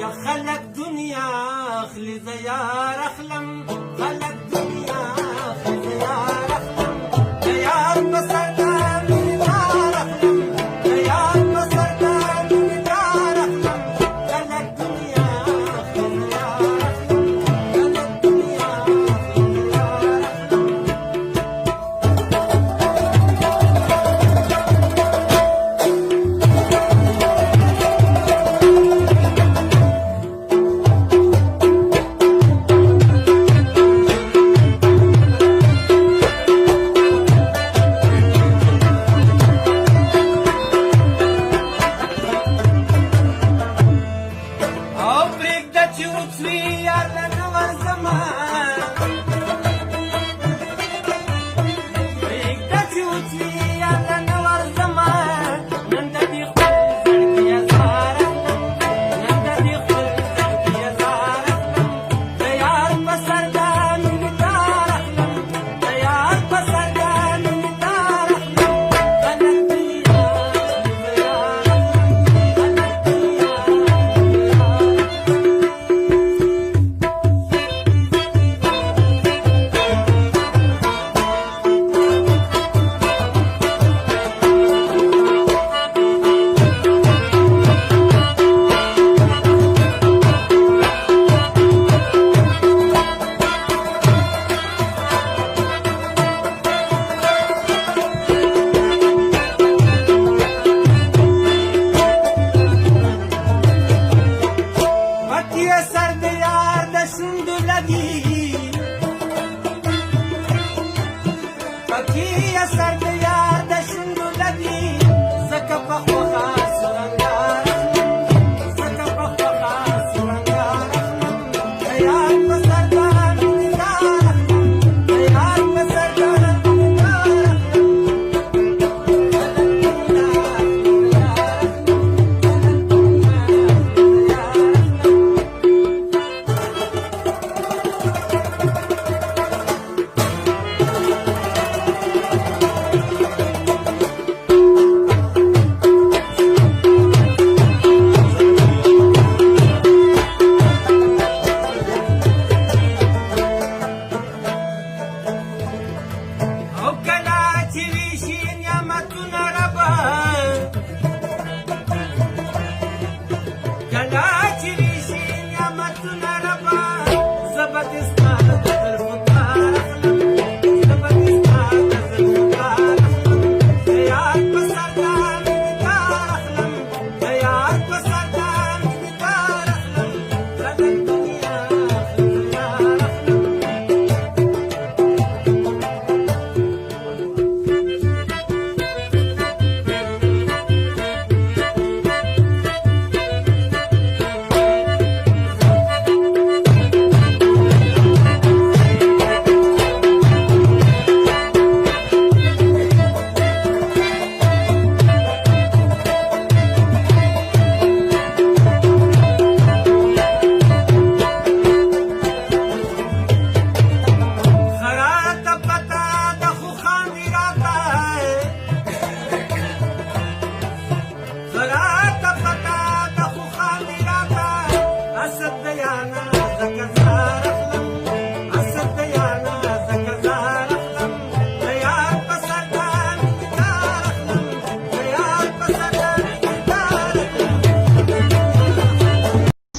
یا خلق دنیا اخلی زیار اخلم خلق دنیا اخلی زیار اخلم زیار بسردار دار اخلم زیار بسردار دار اخلم خلق دنیا اخلی زیار اخلم خلق دنیا اخلی زیار اخلم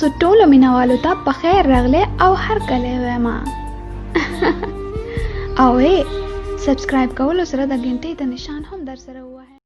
سو ټولو مینوالو ته په خیر راغلی او هر کله وایم او سبسکرایب کولو سره د غنټې د نشان هم در سره ووهئ.